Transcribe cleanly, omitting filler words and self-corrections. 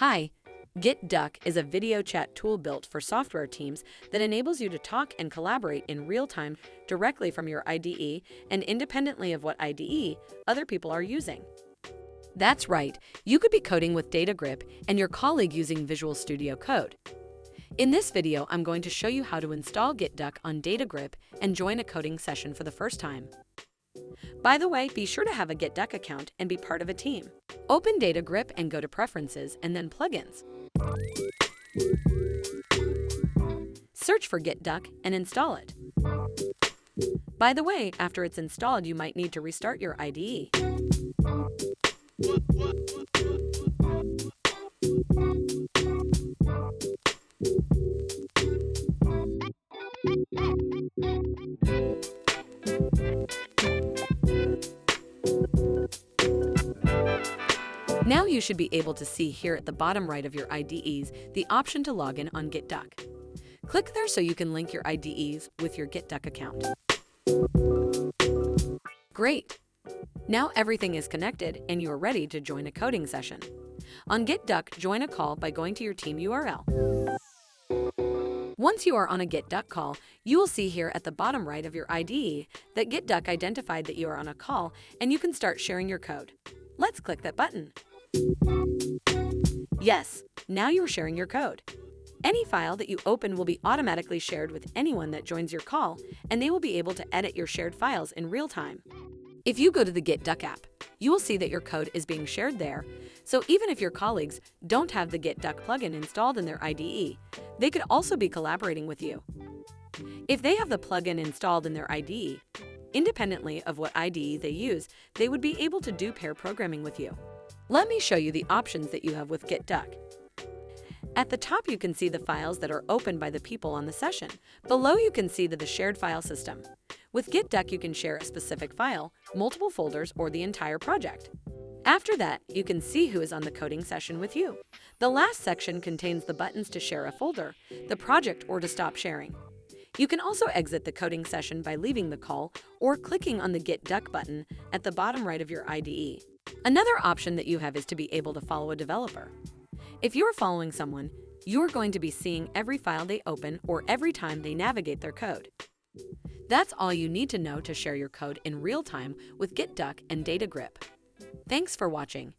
Hi, GitDuck is a video chat tool built for software teams that enables you to talk and collaborate in real time directly from your IDE and independently of what IDE other people are using. That's right, you could be coding with DataGrip and your colleague using Visual Studio Code. In this video, I'm going to show you how to install GitDuck on DataGrip and join a coding session for the first time. By the way, be sure to have a GitDuck account and be part of a team. Open DataGrip and go to Preferences and then Plugins. Search for GitDuck and install it. By the way, after it's installed, you might need to restart your IDE. Now you should be able to see here at the bottom right of your IDEs the option to log in on GitDuck. Click there so you can link your IDEs with your GitDuck account. Great! Now everything is connected and you are ready to join a coding session. On GitDuck, join a call by going to your team URL. Once you are on a GitDuck call, you will see here at the bottom right of your IDE that GitDuck identified that you are on a call and you can start sharing your code. Let's click that button. Yes, now you're sharing your code. Any file that you open will be automatically shared with anyone that joins your call, and they will be able to edit your shared files in real time. If you go to the GitDuck app, you will see that your code is being shared there, so even if your colleagues don't have the GitDuck plugin installed in their IDE, they could also be collaborating with you. If they have the plugin installed in their IDE, independently of what IDE they use, they would be able to do pair programming with you. Let me show you the options that you have with GitDuck. At the top, you can see the files that are opened by the people on the session. Below, you can see the shared file system. With GitDuck, you can share a specific file, multiple folders, or the entire project. After that, you can see who is on the coding session with you. The last section contains the buttons to share a folder, the project, or to stop sharing. You can also exit the coding session by leaving the call or clicking on the GitDuck button at the bottom right of your IDE. Another option that you have is to be able to follow a developer. If you're following someone, you're going to be seeing every file they open or every time they navigate their code. That's all you need to know to share your code in real time with GitDuck and DataGrip. Thanks for watching.